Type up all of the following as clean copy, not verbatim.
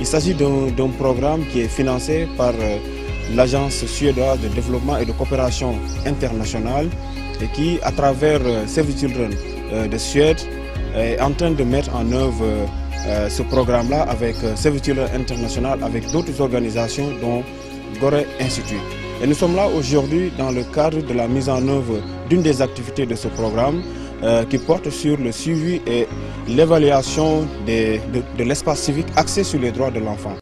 s'agit d'un programme qui est financé par l'Agence suédoise de développement et de coopération internationale et qui, à travers Save the Children de Suède, est en train de mettre en œuvre ce programme-là avec Save the Children International, avec d'autres organisations dont Gore Institute. Et nous sommes là aujourd'hui dans le cadre de la mise en œuvre d'une des activités de ce programme qui porte sur le suivi et l'évaluation de l'espace civique axé sur les droits de l'enfant.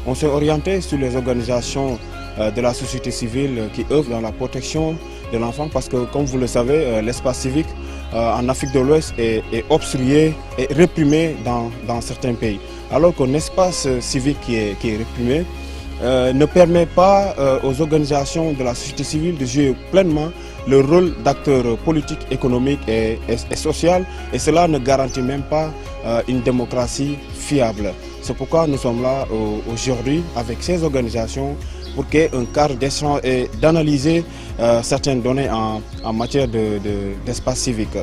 On s'est orienté sur les organisations de la société civile qui œuvrent dans la protection de l'enfant parce que, comme vous le savez, l'espace civique en Afrique de l'Ouest est obstrué et réprimé dans certains pays. Alors qu'un espace civique qui est réprimé ne permet pas aux organisations de la société civile de jouer pleinement le rôle d'acteur politique, économique et social, et cela ne garantit même pas une démocratie fiable. C'est pourquoi nous sommes là aujourd'hui avec ces organisations pour qu'il y ait un cadre d'échange et d'analyser certaines données en matière d'espace civique.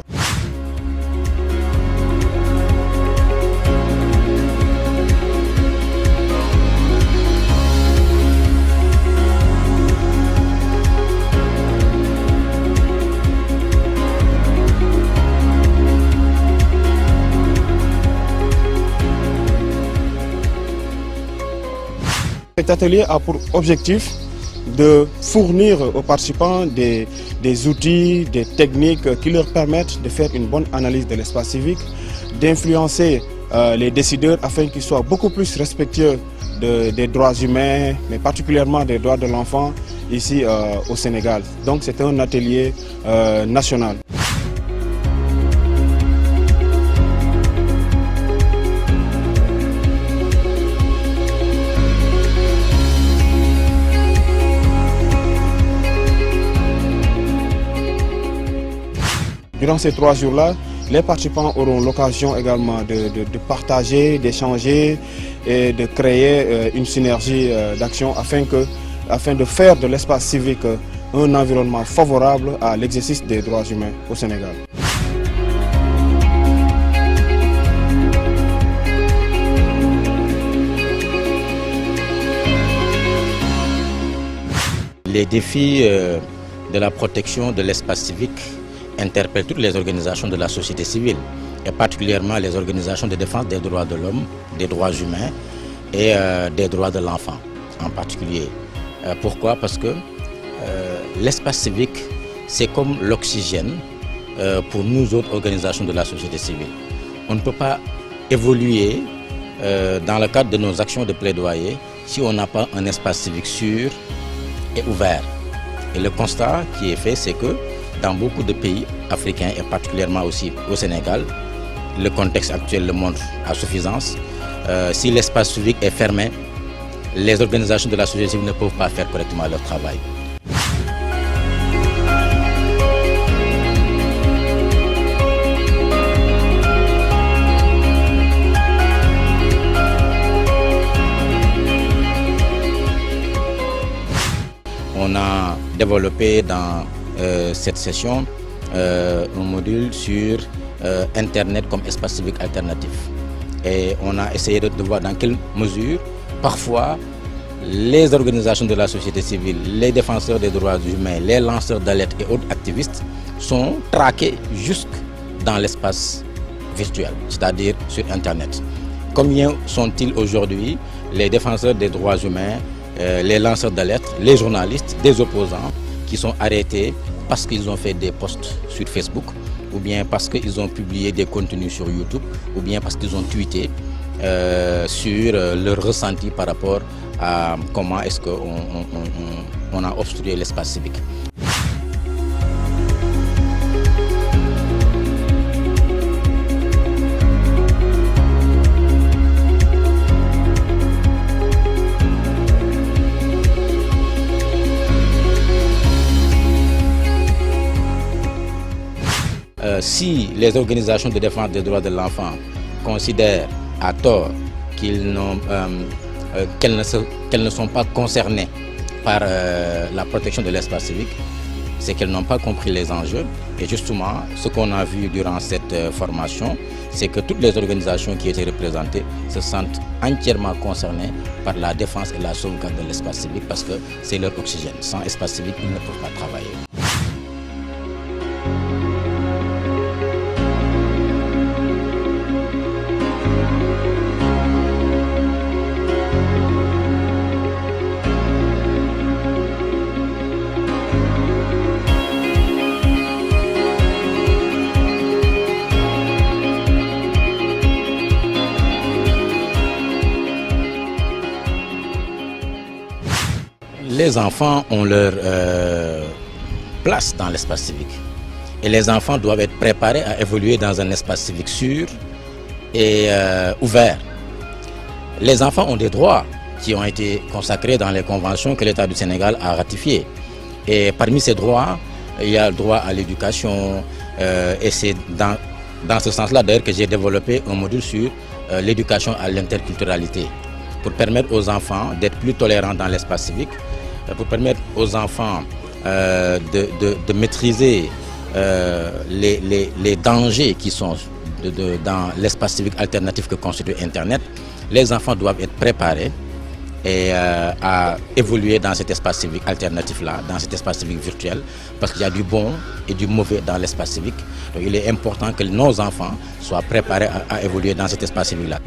Cet atelier a pour objectif de fournir aux participants des outils, des techniques qui leur permettent de faire une bonne analyse de l'espace civique, d'influencer les décideurs afin qu'ils soient beaucoup plus respectueux des droits humains, mais particulièrement des droits de l'enfant ici au Sénégal. Donc c'est un atelier national. Durant ces 3 jours-là, les participants auront l'occasion également de partager, d'échanger et de créer une synergie d'action afin de faire de l'espace civique un environnement favorable à l'exercice des droits humains au Sénégal. Les défis de la protection de l'espace civique interpelle toutes les organisations de la société civile, et particulièrement les organisations de défense des droits de l'homme, des droits humains et des droits de l'enfant en particulier. Pourquoi? Parce que l'espace civique, c'est comme l'oxygène pour nous autres organisations de la société civile. On ne peut pas évoluer dans le cadre de nos actions de plaidoyer si on n'a pas un espace civique sûr et ouvert. Et le constat qui est fait, c'est que dans beaucoup de pays africains et particulièrement aussi au Sénégal, le contexte actuel le montre à suffisance. Si l'espace civique est fermé, les organisations de la société civile ne peuvent pas faire correctement leur travail. On a développé dans cette session un module sur Internet comme espace civique alternatif. Et on a essayé de voir dans quelle mesure, parfois, les organisations de la société civile, les défenseurs des droits humains, les lanceurs d'alerte et autres activistes sont traqués jusque dans l'espace virtuel, c'est-à-dire sur Internet. Combien sont-ils aujourd'hui les défenseurs des droits humains, les lanceurs d'alerte, les journalistes, des opposants qui sont arrêtés parce qu'ils ont fait des posts sur Facebook, ou bien parce qu'ils ont publié des contenus sur YouTube, ou bien parce qu'ils ont tweeté sur leur ressenti par rapport à comment est-ce qu'on a obstrué l'espace civique. si les organisations de défense des droits de l'enfant considèrent à tort qu'elles ne sont pas concernées par la protection de l'espace civique, c'est qu'elles n'ont pas compris les enjeux. Et justement, ce qu'on a vu durant cette formation, c'est que toutes les organisations qui étaient représentées se sentent entièrement concernées par la défense et la sauvegarde de l'espace civique parce que c'est leur oxygène. Sans espace civique, ils ne peuvent pas travailler. Les enfants ont leur place dans l'espace civique et les enfants doivent être préparés à évoluer dans un espace civique sûr et ouvert. Les enfants ont des droits qui ont été consacrés dans les conventions que l'État du Sénégal a ratifiées. Et parmi ces droits, il y a le droit à l'éducation et c'est dans ce sens-là d'ailleurs que j'ai développé un module sur l'éducation à l'interculturalité pour permettre aux enfants d'être plus tolérants dans l'espace civique, pour permettre aux enfants de maîtriser les dangers qui sont dans l'espace civique alternatif que constitue Internet. Les enfants doivent être préparés à évoluer dans cet espace civique alternatif-là, dans cet espace civique virtuel, parce qu'il y a du bon et du mauvais dans l'espace civique. Donc il est important que nos enfants soient préparés à évoluer dans cet espace civique-là.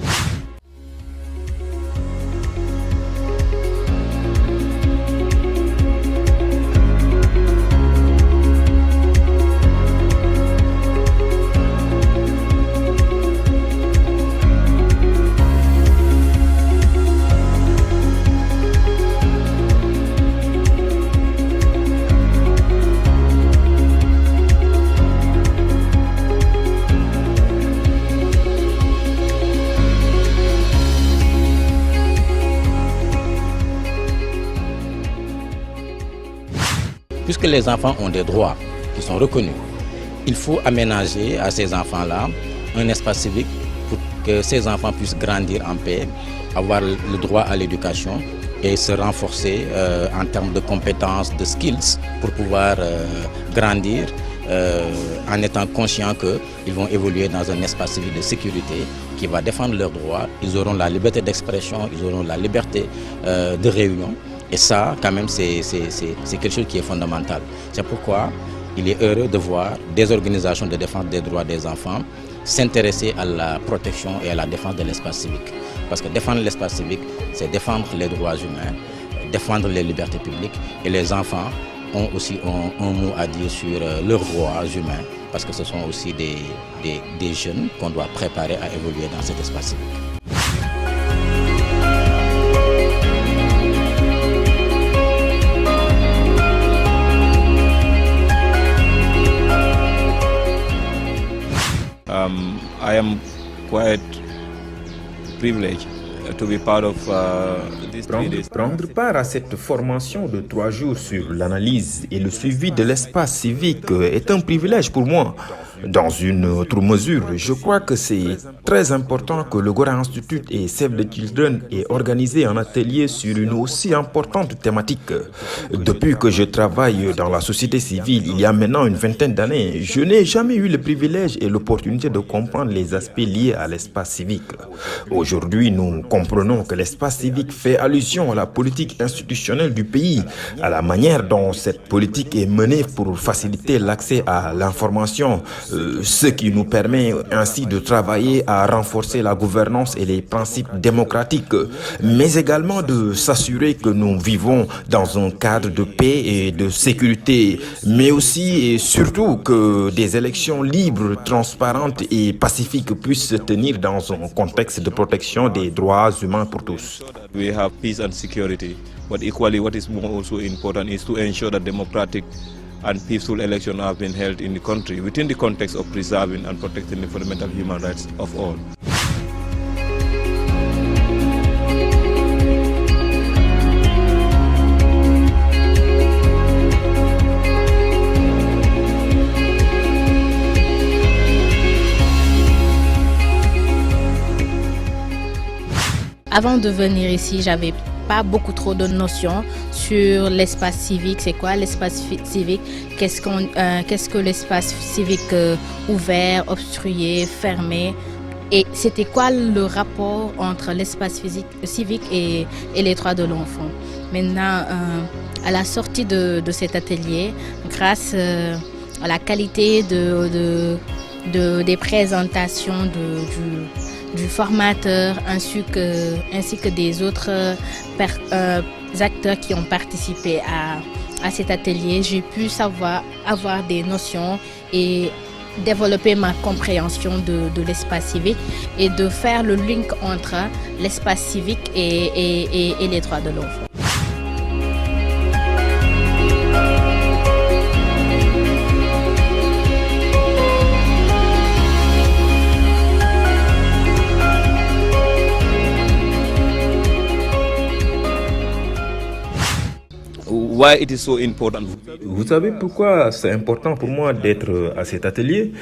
Puisque les enfants ont des droits qui sont reconnus, il faut aménager à ces enfants-là un espace civique pour que ces enfants puissent grandir en paix, avoir le droit à l'éducation et se renforcer en termes de compétences, de skills pour pouvoir grandir en étant conscients qu'ils vont évoluer dans un espace civique de sécurité qui va défendre leurs droits. Ils auront la liberté d'expression, ils auront la liberté de réunion. Et ça, quand même, c'est quelque chose qui est fondamental. C'est pourquoi il est heureux de voir des organisations de défense des droits des enfants s'intéresser à la protection et à la défense de l'espace civique. Parce que défendre l'espace civique, c'est défendre les droits humains, défendre les libertés publiques. Et les enfants ont aussi un mot à dire sur leurs droits humains, parce que ce sont aussi des jeunes qu'on doit préparer à évoluer dans cet espace civique. I am quite privileged to be part of this 3 days. Prendre part à cette formation de 3 jours sur l'analyse et le suivi de l'espace civique est un privilège pour moi. Dans une autre mesure, je crois que c'est très important que le Gora Institute et Save the Children aient organisé un atelier sur une aussi importante thématique. Depuis que je travaille dans la société civile il y a maintenant une vingtaine d'années, je n'ai jamais eu le privilège et l'opportunité de comprendre les aspects liés à l'espace civique. Aujourd'hui, nous comprenons que l'espace civique fait allusion à la politique institutionnelle du pays, à la manière dont cette politique est menée pour faciliter l'accès à l'information, ce qui nous permet ainsi de travailler à renforcer la gouvernance et les principes démocratiques, mais également de s'assurer que nous vivons dans un cadre de paix et de sécurité, mais aussi et surtout que des élections libres, transparentes et pacifiques puissent se tenir dans un contexte de protection des droits humains pour tous. We have peace and security, but equally what is more also important is to ensure that democratic and peaceful elections have been held in the country within the context of preserving and protecting the fundamental human rights of all. Avant de venir ici, j'avais pas beaucoup trop de notions sur l'espace civique. C'est quoi l'espace civique? Qu'est-ce que l'espace civique ouvert, obstrué, fermé? Et c'était quoi le rapport entre l'espace civique et les droits de l'enfant? Maintenant, à la sortie de cet atelier, grâce à la qualité des présentations du formateur ainsi que des autres acteurs qui ont participé à cet atelier, j'ai pu avoir des notions et développer ma compréhension de l'espace civique et de faire le link entre l'espace civique et les droits de l'enfant. Why it is so important? Vous savez pourquoi c'est important pour moi d'être à cet atelier?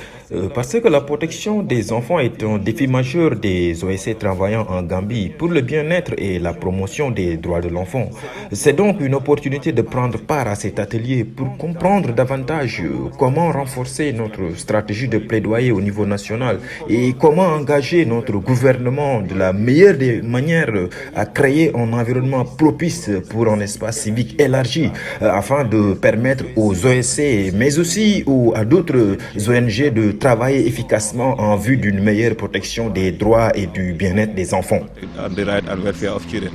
Parce que la protection des enfants est un défi majeur des OSC travaillant en Gambie pour le bien-être et la promotion des droits de l'enfant. C'est donc une opportunité de prendre part à cet atelier pour comprendre davantage comment renforcer notre stratégie de plaidoyer au niveau national et comment engager notre gouvernement de la meilleure des manières à créer un environnement propice pour un espace civique élargi afin de permettre aux OSC mais aussi à d'autres ONG de travailler efficacement en vue d'une meilleure protection des droits et du bien-être des enfants. And the right and welfare of children.